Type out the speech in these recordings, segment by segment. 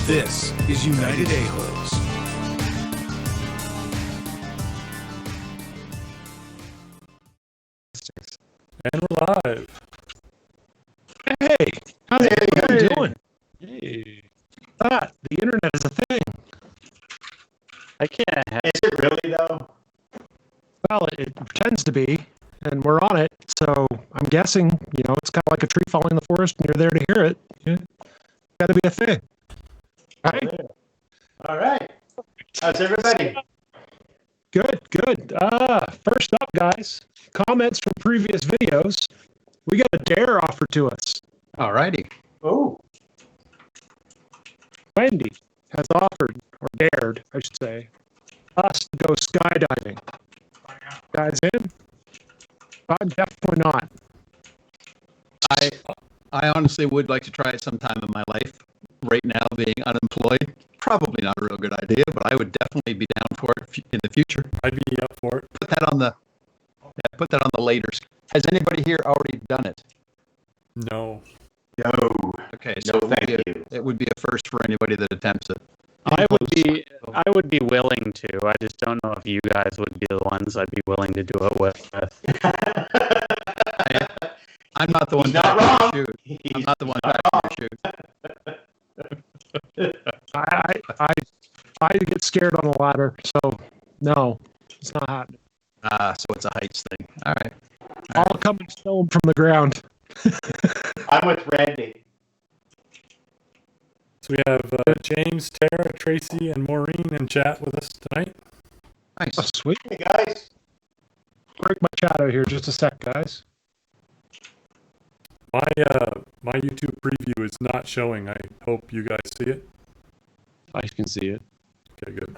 This is United A-Holes. And we're live. Hey, how's everybody doing? Hey. The internet is a thing. I can't have Is it really though? Well, it pretends to be, and we're on it. So I'm guessing, it's kind of like a tree falling in the forest, and you're there to hear it. Yeah. Got to be a thing. Right? All right. How's everybody? Good. First up, guys, comments from previous videos. We got a dare offered to us. Alrighty. Oh, Wendy has offered, or dared, I should say, us to go skydiving. Guys in? I'm definitely not. I honestly would like to try it sometime in my life. Right now, being unemployed, probably not a real good idea, but I would definitely be down for it in the future. I'd be up for it. Put that on the later. Has anybody here already done it? No. no. Okay, No, thank you. it would be a first for anybody that attempts it. I would be willing to. I just don't know if you guys would be the ones I'd be willing to do it with. I'm not the one Not packing wrong. your shoes. I'm not the one packing your shoes. I get scared on the ladder, so no, it's not happening. So it's a heights thing. All right. I'll come and film from the ground. I'm with Randy. So we have James, Tara, Tracy, and Maureen in chat with us tonight. Nice. Oh, sweet. Hey guys. Break my chat out here just a sec, guys. My YouTube preview is not showing. I hope you guys see it. I can see it. Okay, good.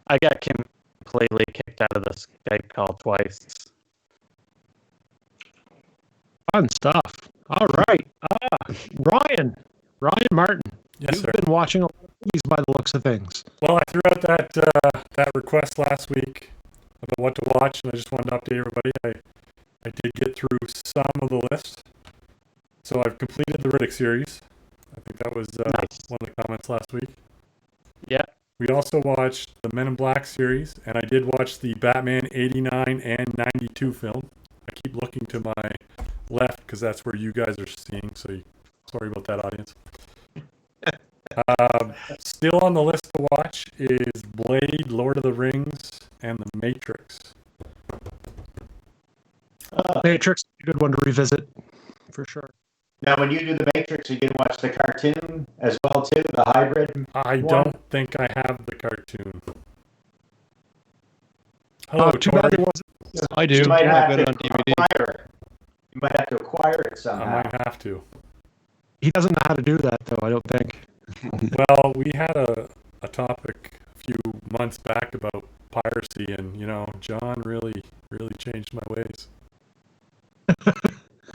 I got completely kicked out of the Skype call twice. Fun stuff. All right. Ryan Martin. Yes, You've sir. been watching a lot of movies by the looks of things. Well, I threw out that request last week about what to watch, and I just wanted to update everybody. I did get through some of the list. So I've completed the Riddick series. I think that was Nice. one of the comments last week. Yeah. We also watched the Men in Black series, and I did watch the Batman 89 and 92 film. I keep looking to my left because that's where you guys are seeing, so sorry about that, audience. Still on the list to watch is Blade, Lord of the Rings, and The Matrix. Matrix, a good one to revisit, for sure. Now, when you do the Matrix, are you gonna watch the cartoon as well too, the hybrid? I one? don't think I have the cartoon. Hello, Too bad Tori. it wasn't. I do. You might I've have got to it on DVD. acquire it. You might have to acquire it I somehow. might have to. He doesn't know how to do that, though, I don't think. Well, we had a topic a few months back about piracy, and John really changed my ways.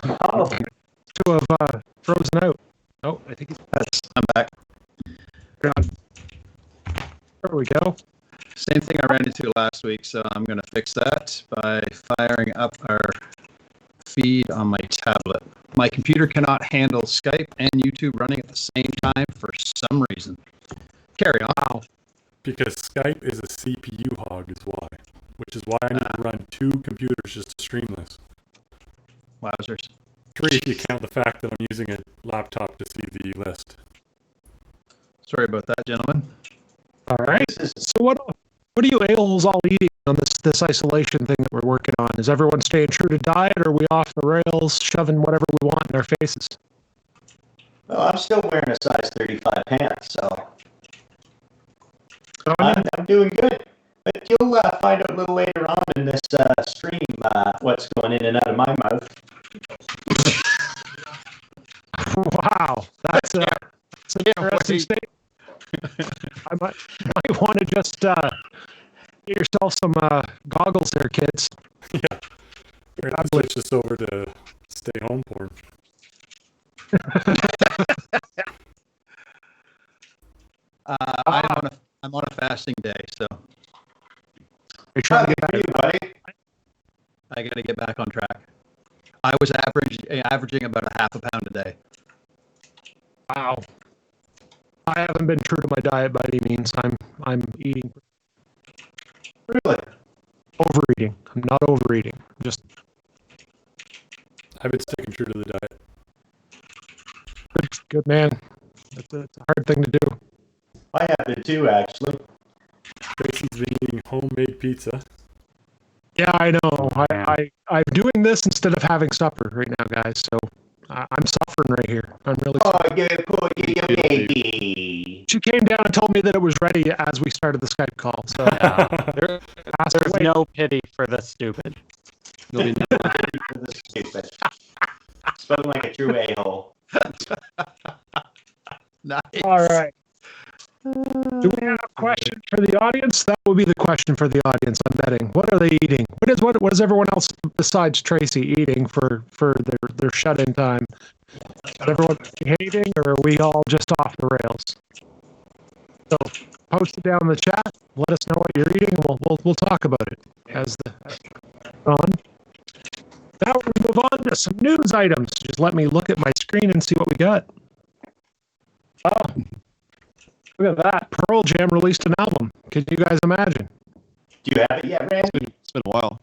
Oh, To have frozen out. Oh, I think he's I'm back. gone. There we go. Same thing I ran into last week, so I'm going to fix that by firing up our feed on my tablet. My computer cannot handle Skype and YouTube running at the same time for some reason. Carry on. Wow. Because Skype is a CPU hog, is why. Which is why I need to run two computers just to stream this. Wowzers. Three if you count the fact that I'm using a laptop to see the list. Sorry about that, gentlemen. All right. So what are you a-holes all eating on this isolation thing that we're working on? Is everyone staying true to diet, or are we off the rails, shoving whatever we want in our faces? well, I'm still wearing a size 35 pants, so So, I'm doing good. But you'll find out a little later on in this stream what's going in and out of my mouth. wow, that's an interesting statement. I might want to just get yourself some goggles there, kids. Yeah. We're going to switch this over to stay home porn. I'm on a fasting day, so You're trying to get Good for back. you, buddy. I got to get back on track. I was averaging about a half a pound a day. Wow. I haven't been true to my diet by any means. I'm eating Really? overeating. I'm not overeating. Just I've been sticking true to the diet. good man. It's a hard thing to do. I have been too, actually. Tracy's been eating homemade pizza. Yeah, I know. Yeah. I'm doing this instead of having supper right now, guys. So I'm suffering right here. I'm really. Oh, good for you, baby. She came down and told me that it was ready as we started the Skype call. So There's wait. no pity for the stupid. For the stupid. Spoken like a true a-hole. Nice. All right. Do we have a question for the audience? That would be the question for the audience, I'm betting. What are they eating? What is everyone else besides Tracy eating for their shut-in time? Is everyone hating, or are we all just off the rails? So post it down in the chat. Let us know what you're eating, and we'll talk about it as the on. Now we move on to some news items. Just let me look at my screen and see what we got. Oh. Look at that. Pearl Jam released an album. Can you guys imagine? Do you have it yet, Randy? It's been a while.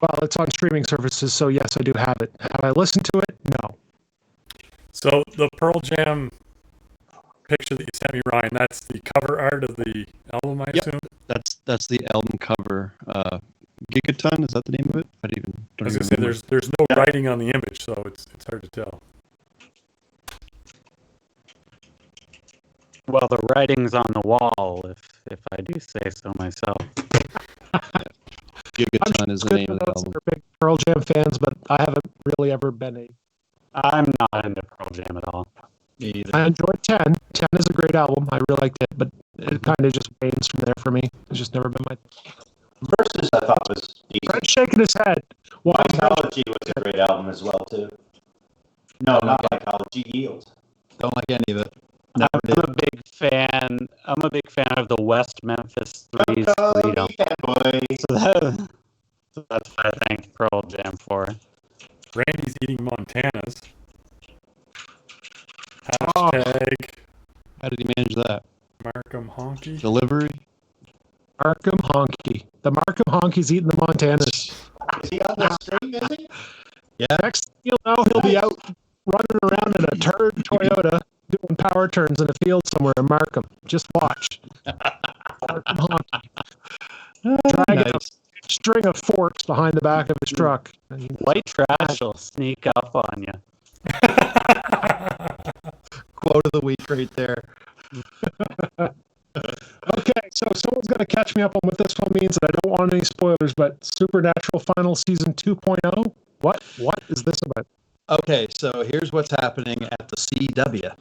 Well, it's on streaming services, so yes, I do have it. Have I listened to it? No. So the Pearl Jam picture that you sent me, Ryan, that's the cover art of the album, I Yep. assume? That's the album cover. Gigaton, is that the name of it? I I don't was even gonna say remember. there's no writing on the image, so it's hard to tell. Well, the writing's on the wall, if I do say so myself. Gigaton is the name of the Those album. that are big Pearl Jam fans, but I haven't really ever been a. I'm not into Pearl Jam at all. Me either. I enjoyed 10. 10 is a great album. I really liked it, but it kind of just wanes from there for me. It's just never been my. Versus, I thought was decent. Fred's shaking his head. Why? Mythology was a great album as well, too. No, not Mythology, Yield. Don't like any of it. I'm a big fan. I'm a big fan of the West Memphis Three's Freedom. So that's what I thank Pearl Jam for. Randy's eating Montana's. Oh. Hashtag How did he manage that? Markham Honky. Delivery? Markham Honky. The Markham Honky's eating the Montanas. Is he on the stream, is he? Next thing you'll know, he'll be out running around in a turd Toyota doing power turns in a field somewhere in Markham. Just watch. Markham Honky. Dragging a string of forks behind the back of his truck. White trash will sneak up on you. Quote of the week right there. Okay, so someone's going to catch me up on what this one means, and I don't want any spoilers, but Supernatural Final Season 2.0? What is this about? Okay, so here's what's happening at the CW.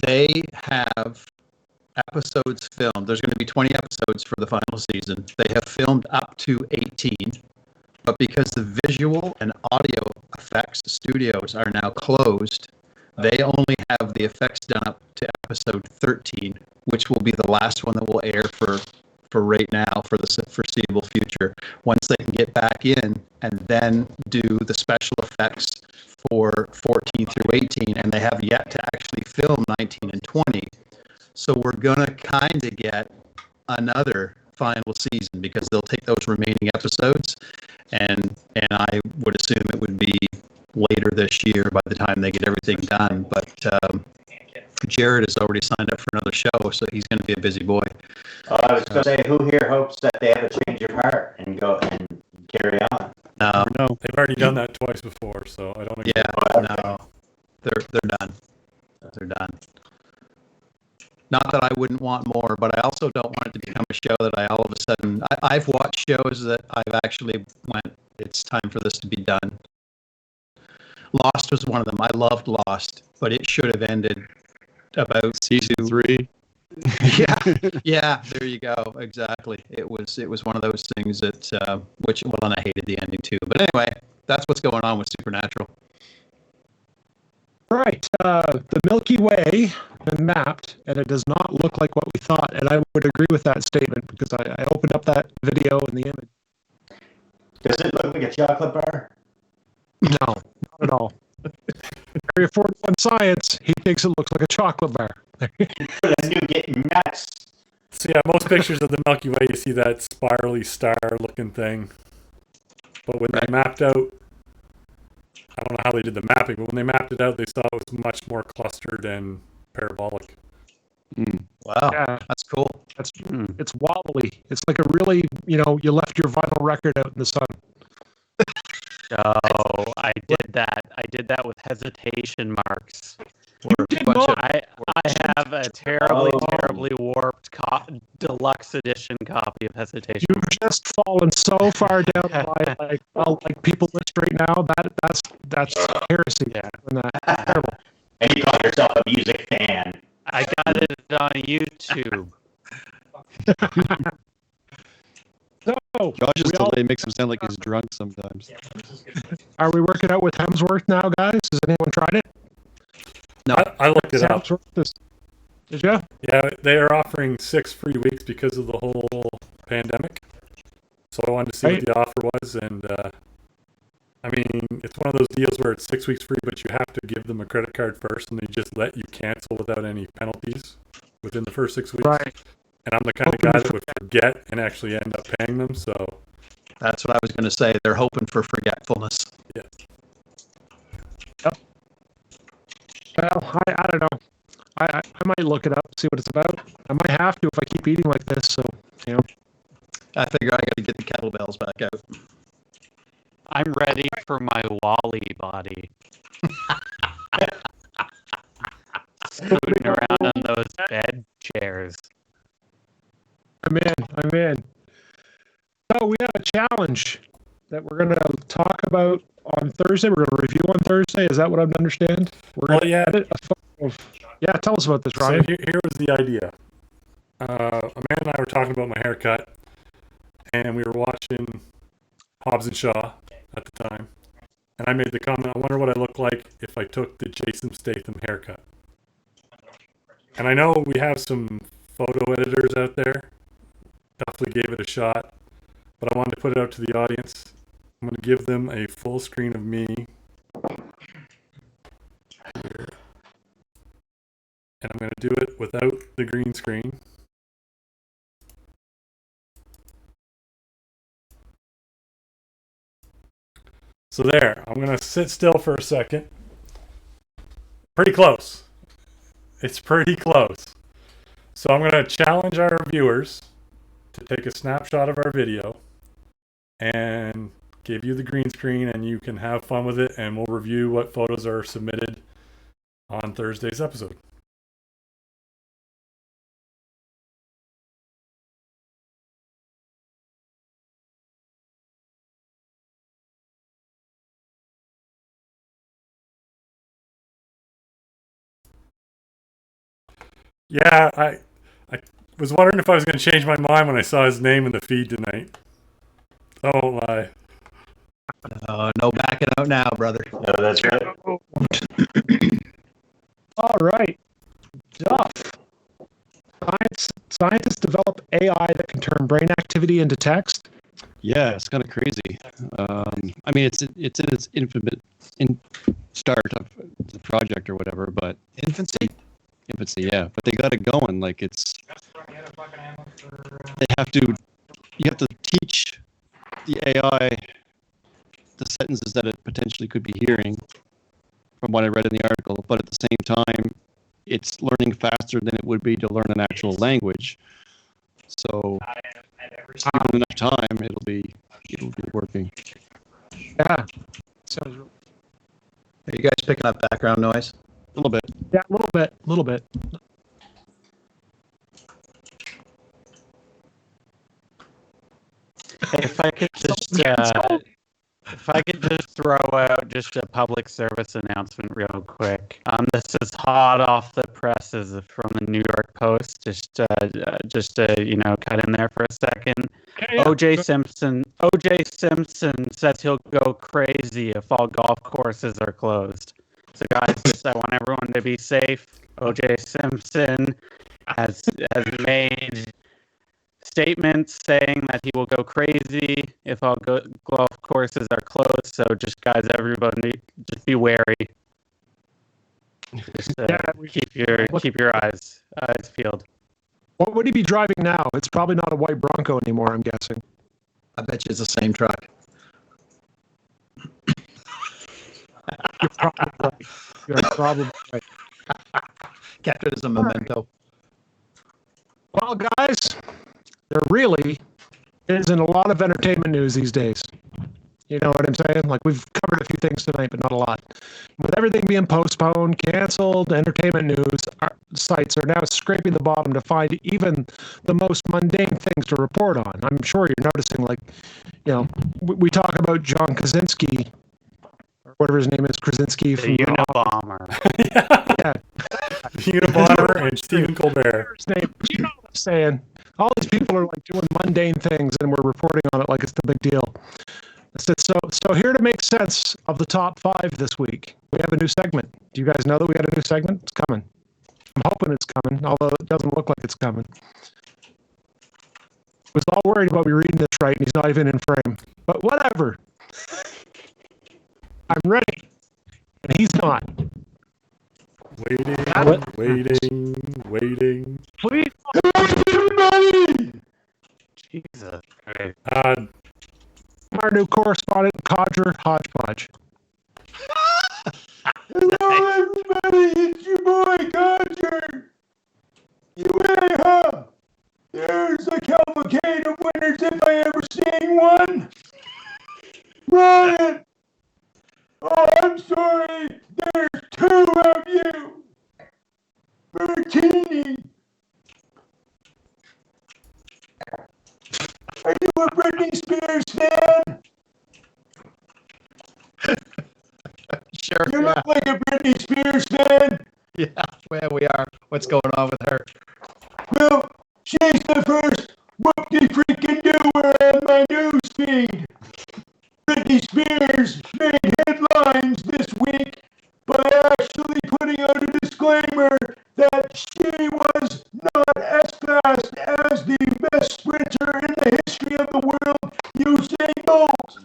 They have episodes filmed. There's going to be 20 episodes for the final season. They have filmed up to 18, but because the visual and audio effects studios are now closed, they only have the effects done up to episode 13, which will be the last one that will air for right now for the foreseeable future. Once they can get back in and then do the special effects for 14 through 18, and they have yet to actually film 19 and 20. So we're going to kind of get another final season because they'll take those remaining episodes, and I would assume it would be later this year by the time they get everything done. But Jared has already signed up for another show, so he's going to be a busy boy. I was going to say, who here hopes that they have a change of heart and go and carry on? No, No. They've already done that twice before, so I don't agree. yeah, no, they're done. They're done. Not that I wouldn't want more, but I also don't want it to become a show that I all of a sudden. I've watched shows that I've actually went, it's time for this to be done. Lost was one of them. I loved Lost, but it should have ended about Season 3? Yeah, there you go. Exactly. It was one of those things that and I hated the ending too. But anyway, that's what's going on with Supernatural. Right. The Milky Way has been mapped, and it does not look like what we thought. And I would agree with that statement because I opened up that video and the image. Does it look like a chocolate bar? No, not at all. Area 41 science, he thinks it looks like a chocolate bar. The new getting nuts. So yeah, most pictures of the Milky Way, you see that spirally star-looking thing. But when they mapped out, I don't know how they did the mapping, but when they mapped it out, they saw it was much more clustered and parabolic. Wow, Yeah, that's cool. it's wobbly. It's like a really, you left your vinyl record out in the sun. Oh, I did that. I did that with hesitation marks. You did not. I have a terribly warped deluxe edition copy of Hesitation. You've just fallen so far down the line, like people list right now. That's heresy. Yeah. And that's terrible. And you call yourself a music fan. I got it on YouTube. So, Josh's we all- delay makes him sound like he's drunk sometimes. are we working out with Hemsworth now, guys? Has anyone tried it? No, I looked it up. Did you? Yeah, they are offering 6 free weeks because of the whole pandemic. So I wanted to see what the offer was, and I mean, it's one of those deals where it's 6 weeks free, but you have to give them a credit card first, and they just let you cancel without any penalties within the first 6 weeks. Right. And I'm the kind of guy that would forget and actually end up paying them. So that's what I was going to say. They're hoping for forgetfulness. yeah, Well, I don't know. I might look it up, see what it's about. I might have to if I keep eating like this. So, I figure I got to get the kettlebells back out. I'm ready for my Wally body. Scooting around on those bed chairs. I'm in. So we have a challenge that we're going to talk about on Thursday. We're going to review on Thursday. Is that what I understand? We're going to edit a photo of... Yeah, tell us about this, Ryan. So here was the idea. Amanda and I were talking about my haircut, and we were watching Hobbs and Shaw at the time. And I made the comment, I wonder what I look like if I took the Jason Statham haircut. And I know we have some photo editors out there. Definitely gave it a shot. But I wanted to put it out to the audience. I'm going to give them a full screen of me. Here. And I'm going to do it without the green screen. So there, I'm going to sit still for a second. Pretty close. It's pretty close. So I'm going to challenge our viewers to take a snapshot of our video and give you the green screen, and you can have fun with it, and we'll review what photos are submitted on Thursday's episode. Yeah, I was wondering if I was going to change my mind when I saw his name in the feed tonight. I won't lie. No backing out now, brother. No, that's right. All right. Duff. Scientists develop AI that can turn brain activity into text. Yeah, it's kind of crazy. I mean, it's in its start of the project or whatever, but Infancy? yeah. But they got it going. Like you have to teach the AI the sentences that it potentially could be hearing from what I read in the article, but at the same time, it's learning faster than it would be to learn an actual language. So, given enough time, it'll be working. Yeah. Sounds. Are you guys picking up background noise? A little bit. Yeah, a little bit. If I could just throw out just a public service announcement real quick. This is hot off the presses from the New York Post. Just cut in there for a second. OJ Simpson says he'll go crazy if all golf courses are closed. So guys, I want everyone to be safe. OJ Simpson has made statements saying that he will go crazy if all golf courses are closed. So just guys, everybody, just be wary. Just Yeah, keep your eyes peeled. What would he be driving now? It's probably not a white Bronco anymore, I'm guessing. I bet you it's the same truck. You're probably right. You're probably right. Kept it as a memento. Well, guys, there really isn't a lot of entertainment news these days. You know what I'm saying? Like, we've covered a few things tonight, but not a lot. With everything being postponed, canceled, entertainment news sites are now scraping the bottom to find even the most mundane things to report on. I'm sure you're noticing, like, you know, we talk about John Krasinski, or whatever his name is, Krasinski The from Unabomber. yeah, Unabomber and Stephen Colbert. his name. You know what I'm saying? All these people are like doing mundane things, and we're reporting on it like it's the big deal. So here to make sense of the top 5 this week, we have a new segment. Do you guys know that we got a new segment? It's coming. I'm hoping it's coming, although it doesn't look like it's coming. Was all worried about me reading this right, and he's not even in frame. But whatever. I'm ready, and he's not. Waiting. Please. Jesus Christ. Our new correspondent, Codger Hodgepodge. Hello, everybody. It's your boy, Codger. You ready, huh? There's a cavalcade of winners if I ever seen one. Ryan. Oh, I'm sorry. There's 2 of you. Bertini. Are you a Britney Spears fan? Sure. You look like a Britney Spears fan. Yeah, well, we are. What's going on with her? Well, she's the first whoop-de-freaking-doer on my news feed. Britney Spears made headlines this week by actually putting out a disclaimer that she was not as fast as the best sprinter in the history of the world, Usain Bolt.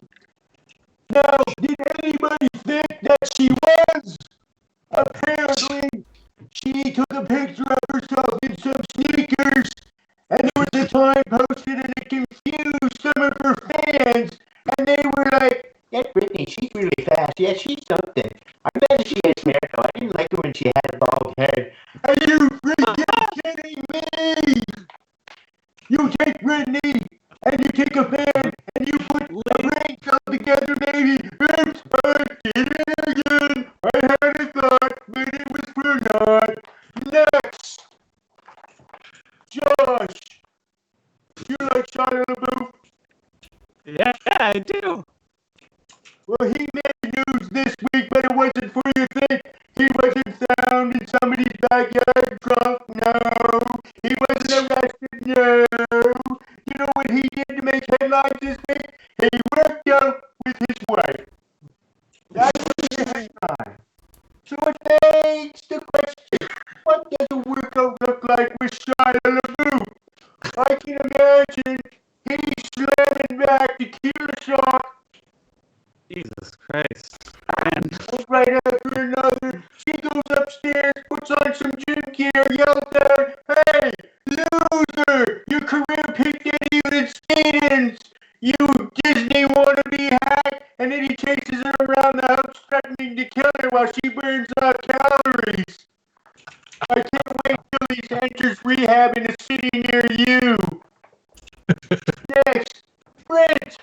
Now, did anybody think that she was? Apparently, she took a picture of herself in some sneakers, and there was a time posted and it confused some of her fans, and they were like, "That Britney, she's really fast. Yeah, she's something. I'm glad she has hair, though. I didn't like her when she had bald head." Are you freaking kidding me? You take Britney, and you take a fan, and you put a ring together, maybe. Oops, I did it again. I had a thought, but it was for naught. Next. Josh. You like Shia LaBeouf? Yeah, I do. Well, he made news this week, but it wasn't for you think. He wasn't found in somebody's backyard drunk. No. He wasn't arrested. No. You know what he did to make headlines this week? He worked out with his wife. That's the headline. So it begs the question, what does a workout look like with Shia LaBeouf? I can imagine he's slamming back tequila shot Jesus Christ. Man. right after another. She goes upstairs, puts on some gym gear, yells out, "Hey, loser! Your career peaked at even Stevens! You Disney wannabe hack!" And then he chases her around the house, threatening to kill her while she burns off calories. I can't wait till he enters rehab in a city near you. Next, Brent.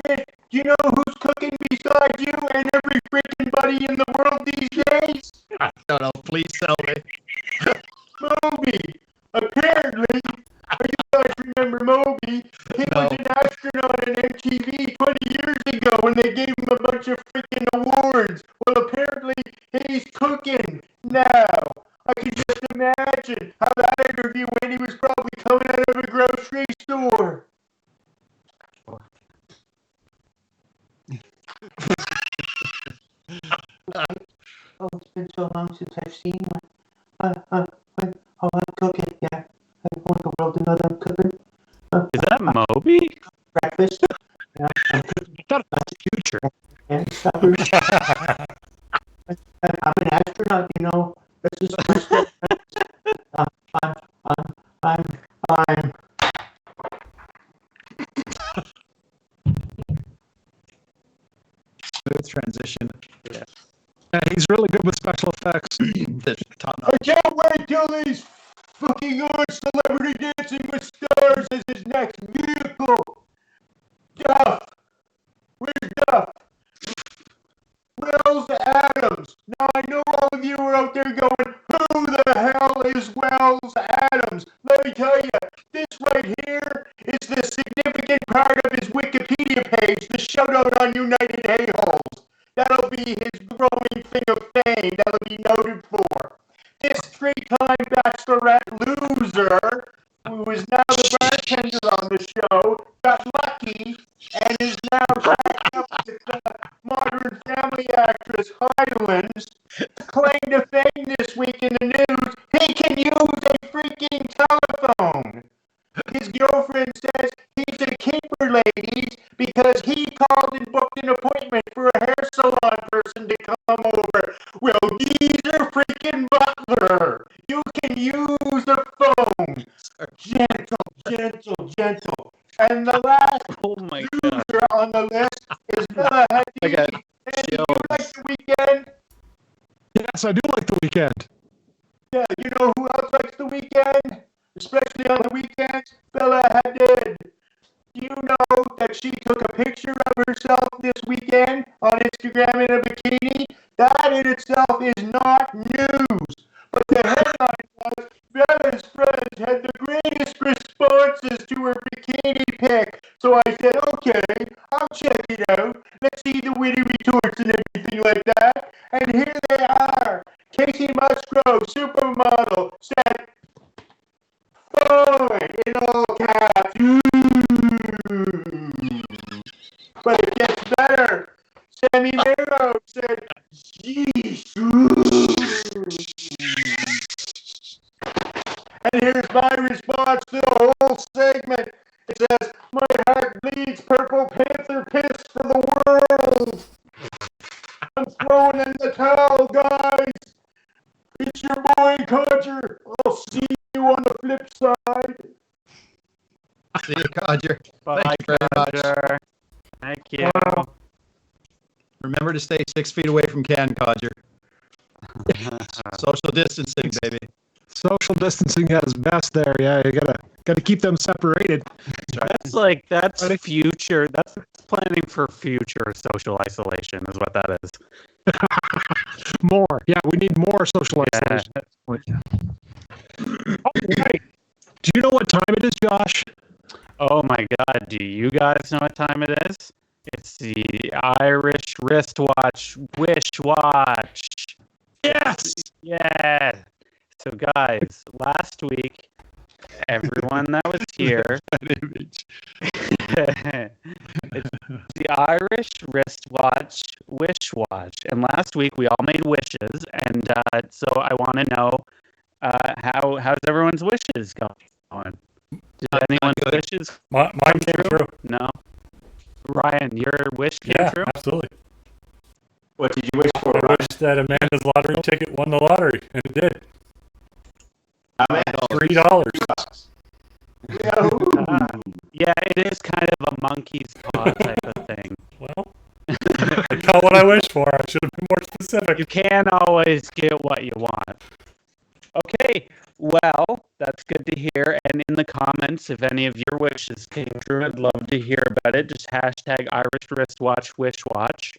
Brent, do you know who's cooking besides you and every freaking buddy in the world these days? I don't know. Please tell me. Moby. Apparently, you guys remember Moby? He was an astronaut on MTV 20 years ago when they gave him a bunch of freaking awards. Well, apparently, he's cooking now. I can just imagine how that interview went. He was probably coming out of a grocery store. Oh, it's been so long since I've seen one. I'm cooking, yeah. I want the world to know that I'm cooking Is that Moby? breakfast. Yeah, I'm cooking That's the future. and supper. I'm an astronaut, you know. is I'm Smooth transition. Yeah, he's really good with special effects. I can't wait till he's fucking on Celebrity Dancing with Stars as his next vehicle. Duff. Where's Duff? Wells Adams. Now I know all of you are out there going, who the hell is Wells Adams? Let me tell you, this right here is the significant part of his Wikipedia page, the shout out on United A-Holes. That'll be his growing thing of fame that'll be noted for. This three-time Bachelorette loser, who is now the bartender on the show, got lucky and is now tied up with the Modern Family actress Highlands, claimed to fame this week in the news he can use a freaking telephone. His girlfriend says he's a keeper, ladies, because he called and booked an appointment for a hair salon person to come over. Well, geezer freaking Butler, you can use a phone. Gentle. And the last loser on the list is Bella Hadid. Okay. And do you like the weekend? Yes, I do like The Weeknd. Yeah, you know who else likes the weekend? Especially on the weekends? Bella Hadid. Do you know that she took a picture of herself this weekend on Instagram in a bikini? That in itself is not news. But the headline was, Bella's friends had the greatest responses to her bikini pic. So I said, okay, I'll check it out. Let's see the witty retorts and everything like that. And here they are. Casey Musgrove, supermodel, said, fine, in all caps. But it gets better. Sammy Mero said, yeesh. And here's my response to the whole segment. It says, my heart bleeds purple panther piss for the world. I'm throwing in the towel, guys. It's your boy, Codger. I'll see you on the flip side. See you, Codger. Bye, Thank you very much. Codger. Thank you. Remember to stay 6 feet away from Ken, Codger. Social distancing, baby. Social distancing at its best there. Yeah, you gotta keep them separated. That's future. That's planning for future social isolation is what that is. More. Yeah, we need more social isolation. Okay. Do you know what time it is, Josh? Oh my God, do you guys know what time it is? It's the Irish wristwatch Wish Watch. Yes! Yeah. So guys, last week, everyone that was here, it's the Irish wristwatch Wish Watch. And last week we all made wishes, and so I want to know how's everyone's wishes going? Did anyone's wishes? Mine came true. No. Ryan, your wish came Yeah, true? absolutely. What did you wish for, I wished that Amanda's lottery ticket won the lottery, and it did. $3. Yeah, it is kind of a monkey's paw type of thing. Well, I got what I wished for. I should have been more specific. You can't always get what you want. Okay, well, that's good to hear. And in the comments, if any of your wishes came true, I'd love to hear about it. Just hashtag Irish wristwatch wishwatch.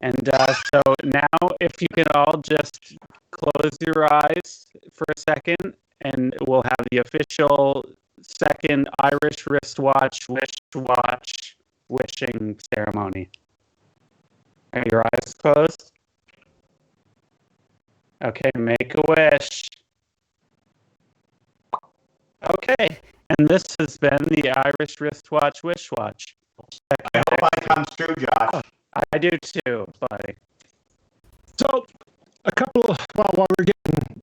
And so now, if you can all just close your eyes for a second, and we'll have the official second Irish wristwatch wishing ceremony. Are your eyes closed? Okay, make a wish. Okay, and this has been the Irish wristwatch wish watch. I hope mine comes true, Josh. I do too, buddy. So, while we're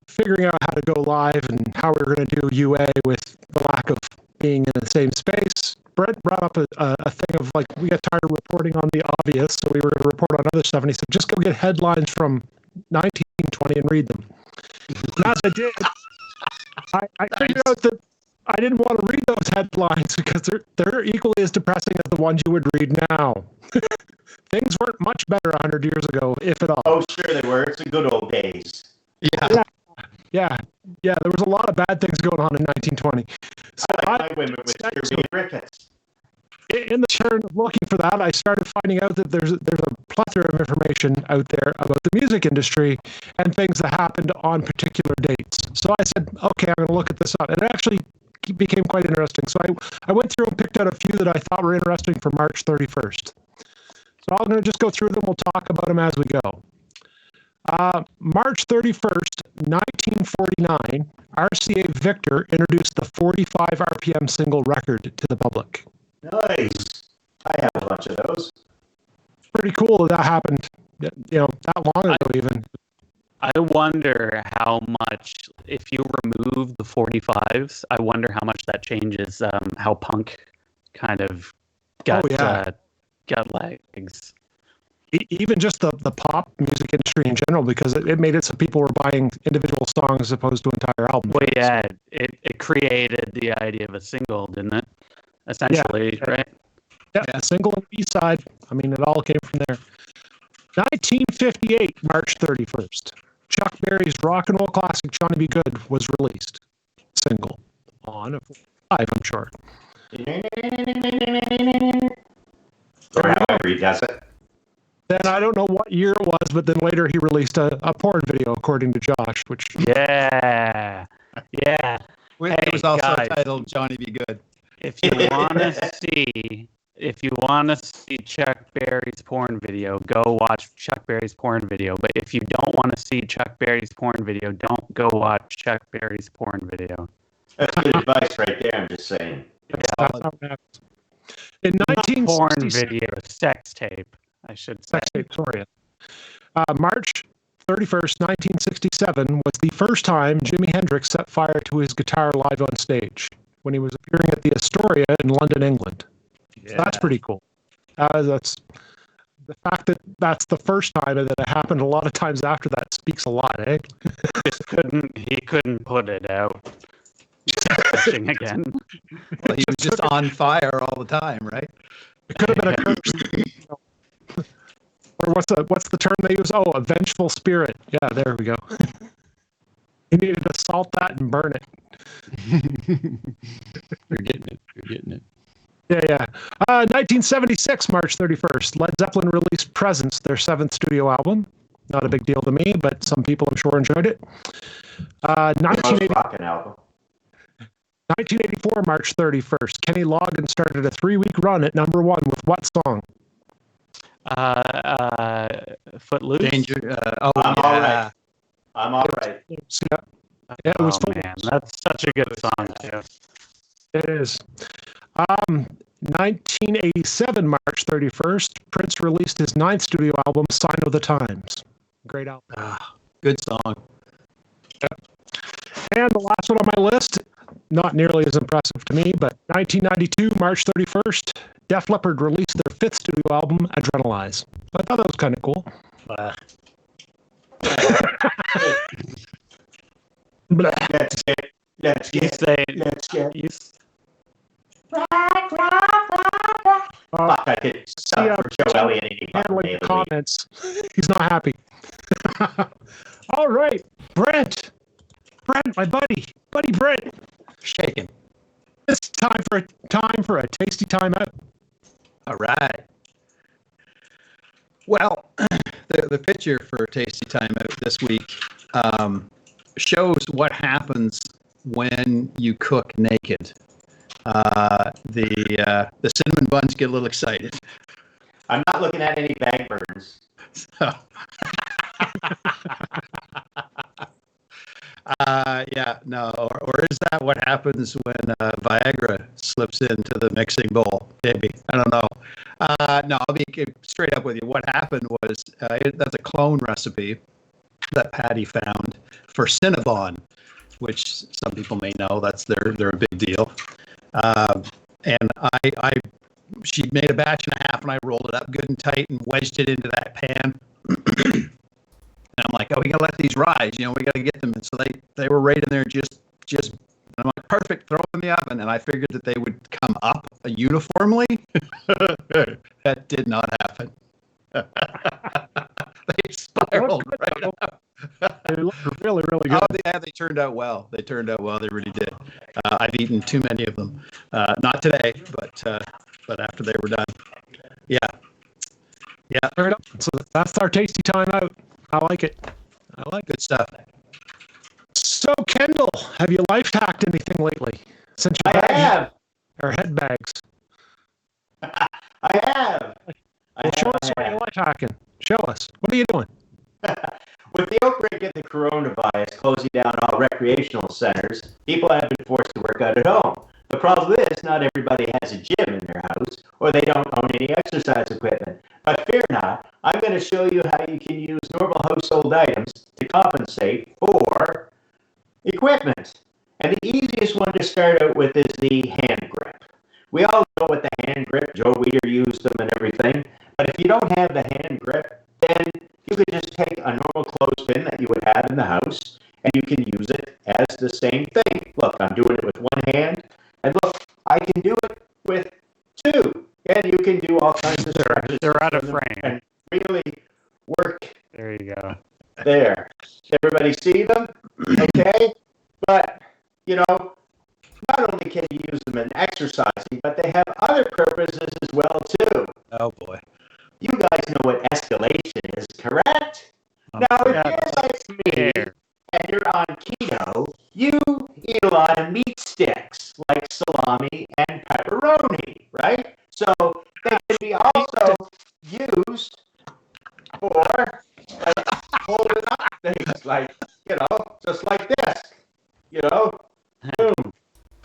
figuring out how to go live and how we're going to do UA with the lack of being in the same space, Brett brought up a thing of like, we got tired of reporting on the obvious, so we were going to report on other stuff, and he said, just go get headlines from 1920 and read them. And as I did, I figured out that I didn't want to read those headlines because they're equally as depressing as the ones you would read now. Things weren't much better 100 years ago, if at all. Oh, sure they were. It's the good old days. Yeah. There was a lot of bad things going on in 1920. So I like my women with scurvy and rickets. in the turn of looking for that, I started finding out that there's a plethora of information out there about the music industry and things that happened on particular dates. So I said, okay, I'm going to look at this up. And it actually became quite interesting. So I went through and picked out a few that I thought were interesting for March 31st. So I'm going to just go through them. We'll talk about them as we go. March 31st, 1949, RCA Victor introduced the 45 RPM single record to the public. Nice. I have a bunch of those. Pretty cool that happened, that long ago even. I wonder how much, if you remove the 45s, I wonder how much that changes how punk kind of got legs. Even just the pop music industry in general, because it made it so people were buying individual songs as opposed to entire albums. Well, yeah, it created the idea of a single, didn't it? Essentially, right? Yeah, a single and B-side. I mean, it all came from there. 1958, March 31st. Chuck Berry's rock and roll classic Johnny B. Good was released. Single. On a 45, I'm sure. Or however he does it. Then I don't know what year it was, but then later he released a porn video, according to Josh, which... Yeah. It was also guys. titled Johnny Be Good. If you want to see Chuck Berry's porn video, go watch Chuck Berry's porn video. But if you don't want to see Chuck Berry's porn video, don't go watch Chuck Berry's porn video. That's good advice right there, I'm just saying. That's how it happens. In Not porn 1966... video, sex tape, I should say. Sorry. March 31st, 1967 was the first time Jimi Hendrix set fire to his guitar live on stage when he was appearing at the Astoria in London, England. So that's pretty cool. That's the fact that that's the first time and that it happened a lot of times after that speaks a lot, eh? He couldn't put it out. Crashing again. Well, he was just on fire all the time, right? It could have been a curse. Or what's the term they use? Oh, a vengeful spirit. Yeah, there we go. He needed to salt that and burn it. You're getting it. Yeah. 1976, March 31st, Led Zeppelin released Presence, their 7th studio album. Not a big deal to me, but some people I'm sure enjoyed it. 1984, March 31st, Kenny Loggins started a 3-week run at number 1 with what song? Footloose. Danger. I'm all right. I'm all right. Yeah, it was man, that's such a good song too. It is. 1987, March 31st, Prince released his 9th studio album, Sign of the Times. Great album. Good song. And the last one on my list, not nearly as impressive to me, but 1992, March 31st, Def Leppard released their 5th studio album, Adrenalize. I thought that was kind of cool. Let's You get. say You Uh, Fuck, I could sub for Joe Elliott any fucking day handling of the week. comments. He's not happy. All right, Brent, my buddy Brent. Shaking. It's time for a tasty timeout. All right. Well, the picture for Tasty Timeout this week shows what happens when you cook naked. The cinnamon buns get a little excited. I'm not looking at any bag burns. So, or is that what happens when Viagra slips into the mixing bowl? Maybe. I don't know. No, I'll be straight up with you. What happened was that's a clone recipe that Patty found for Cinnabon, which some people may know. They're a big deal. And she made a batch and a half, and I rolled it up good and tight and wedged it into that pan. And I'm like, oh, we gotta let these rise. We gotta get them. And so they were right in there just. I'm like, perfect. Throw them in the oven, and I figured that they would come up uniformly. That did not happen. They spiraled right up. They look really, really good. Oh, yeah, they turned out well. They really did. I've eaten too many of them. Not today, but after they were done. Yeah. Fair enough. So that's our tasty time out. I like it. I like good stuff. So, Kendall, have you life hacked anything lately? Since your I have. or head bags. I have. Well, show us what you're life hacking. Show us. What are you doing? With the outbreak of the coronavirus closing down all recreational centers, people have been forced to work out at home. The problem is, not everybody has a gym in their house, or they don't own any exercise equipment. But fear not, I'm going to show you how you can use normal household items to compensate for equipment. And the easiest one to start out with is the hand grip. We all know what the hand grip, Joe Weider used them and everything, but if you don't have the hand grip, then you could just take a normal clothespin that you would have in the house, and you can use it as the same thing. Look, I'm doing it with one hand, and look, I can do it with two, and you can do all kinds of stretches. They're out of frame. And really work There you go. there. Everybody see them? Okay? But, not only can you use them in exercising, but they have other purposes as well, too. Oh boy. You guys know what escalation is, correct? Now, if you're like me and you're on keto, you eat a lot of meat sticks, like salami and pepperoni, right? So they can be also used for holding up things like, just like this, boom.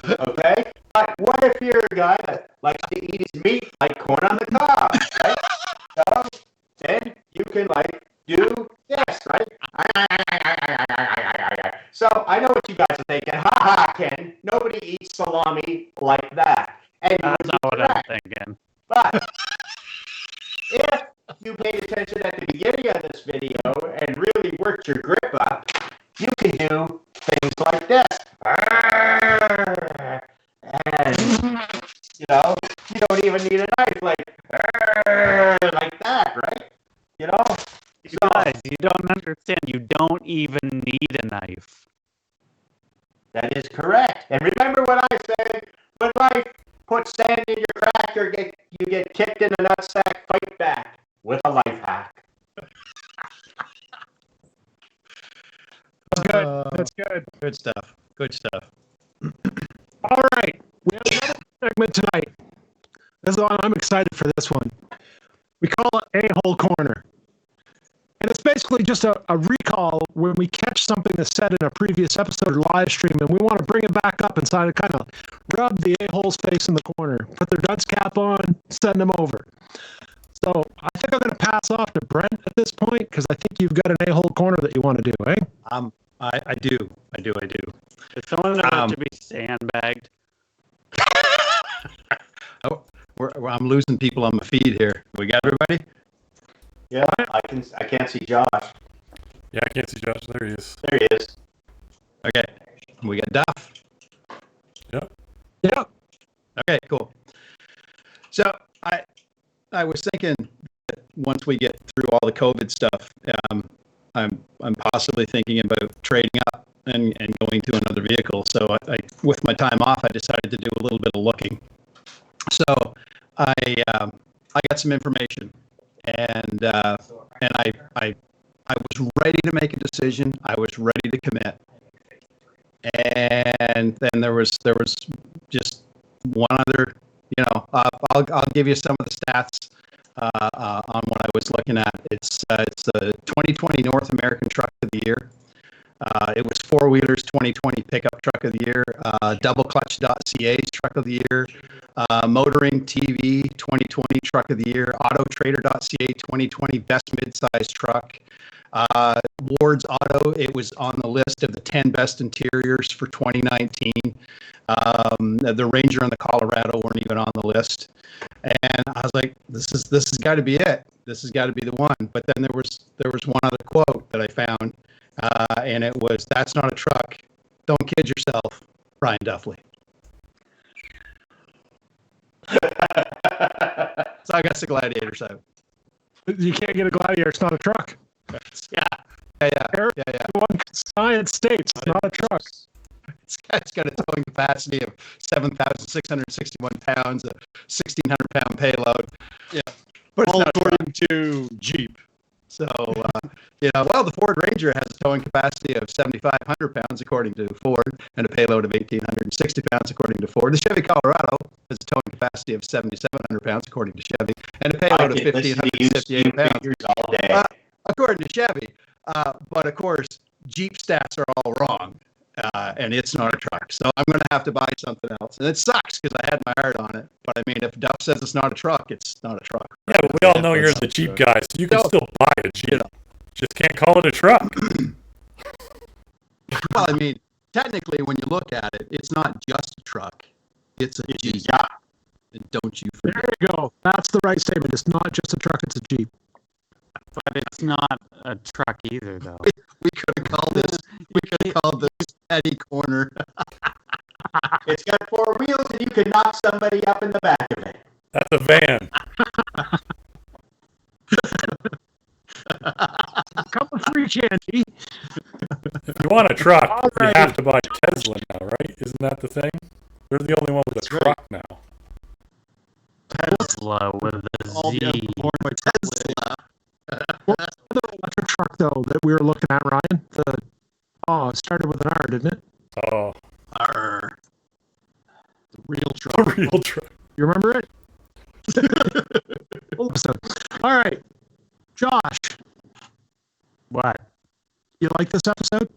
Okay? But what if you're a guy that likes to eat his meat like corn on the cob, right? So then you can do this, right? So I know what you guys are thinking. Ha ha, Ken. Nobody eats salami like that. And That's not what I'm thinking. but if you paid attention at the beginning of this video and really worked your grip up, you can do things like this. And, you don't even need a knife like that, right? You guys, you don't understand. You don't even need a knife. That is correct. And remember what I said, when life puts sand in your crack, you get kicked in the nutsack, fight back with a life hack. That's good. That's good. Good stuff. Good stuff. All right. We have another segment tonight. This is one, I'm excited for this one. We call it A-Hole Corner. And it's basically just a recall when we catch something that's said in a previous episode or live stream, and we want to bring it back up inside and kind of rub the A-hole's face in the corner, put their dunce cap on, send them over. So I think I'm going to pass off to Brent at this point, because I think you've got an A-hole corner that you want to do, eh? I do. Is someone about to be sandbagged? I'm losing people on my feed here. We got everybody? Yeah, I can't see Josh. Yeah, I can't see Josh. There he is. There he is. Okay. We got Duff. Yep. Yep. Okay, cool. So I was thinking that once we get through all the COVID stuff, I'm possibly thinking about trading up and going to another vehicle. So I with my time off, I decided to do a little bit of looking. So I got some information, and I was ready to make a decision. I was ready to commit, and then there was just one other. I'll give you some of the stats on what I was looking at. It's the 2020 North American Truck of the Year. It was Four Wheelers 2020 Pickup Truck of the Year, DoubleClutch.ca's Truck of the Year, Motoring TV 2020 Truck of the Year, AutoTrader.ca 2020 Best Midsize Truck, Ward's Auto, it was on the list of the 10 best interiors for 2019. The Ranger and the Colorado weren't even on the list. And I was like, this has got to be it. This has got to be the one. But then there was one other quote that I found, and it was, "That's not a truck. Don't kid yourself, Ryan Duffley." So I guess the Gladiators out. You can't get a Gladiator. It's not a truck. Yeah. One science states it's not a truck. It's got a towing capacity of 7,661 pounds, a 1,600 pound payload. Yeah. But it's All not a truck. according to Jeep. So, the Ford Ranger has a towing capacity of 7,500 pounds according to Ford, and a payload of 1,860 pounds according to Ford. The Chevy Colorado has a towing capacity of 7,700 pounds according to Chevy, and a payload of 1,558 pounds all day. according to Chevy. But of course, Jeep stats are all wrong, and it's not a truck. So I'm going to have to buy something else, and it sucks because I had my heart on it. But I mean, if Duff says it's not a truck, it's not a truck. Yeah, but we all know you're the Jeep guy, so you can still buy a Jeep. Just can't call it a truck. Well, I mean, technically, when you look at it, it's not just a truck; it's a Jeep. Yeah. And don't you There forget. you go. That's the right statement. It's not just a truck. It's a Jeep. But it's not a truck either, though. We could have called this. We could have called this Eddie Corner. It's got four wheels and you can knock somebody up in the back of it. That's a van. Come with free Chanty. If you want a truck, you Alrighty. have to buy Tesla now, right? Isn't that the thing? They're the only one with a truck now. Tesla with a All the Z. other born by Tesla. The electric truck, though, that we were looking at, Ryan. It started with an R, didn't it? Oh, Arr. The real a truck. real truck. You remember it? Episode. All right, Josh, What? you like this episode?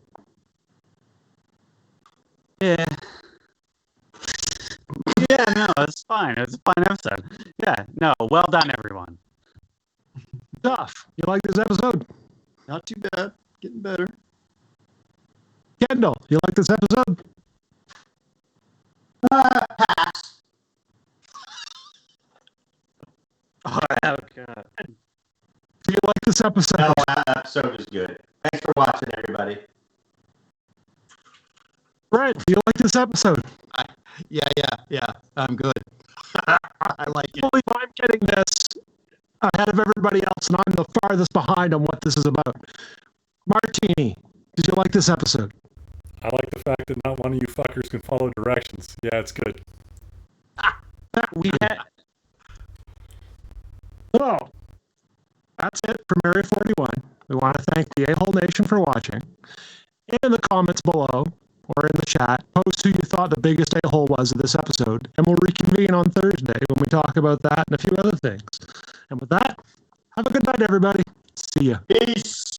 Yeah. Yeah, no, it's fine. It's a fine episode. Yeah, no, well done, everyone. Duff, you like this episode? Not too bad. Getting better. Kendall, you like this episode? Pass. Oh, God. Do you like this episode? No, that episode is good. Thanks for watching, everybody. Brent, do you like this episode? Yeah. I'm good. I like I believe I'm getting this ahead of everybody else, and I'm the farthest behind on what this is about. Martini, did you like this episode? I like the fact that not one of you fuckers can follow directions. Yeah, it's good. That we Yeah. So, that's it from Area 41. We want to thank the A-Hole Nation for watching. In the comments below, or in the chat, post who you thought the biggest a-hole was of this episode, and we'll reconvene on Thursday when we talk about that and a few other things. And with that, have a good night, everybody. See ya. Peace.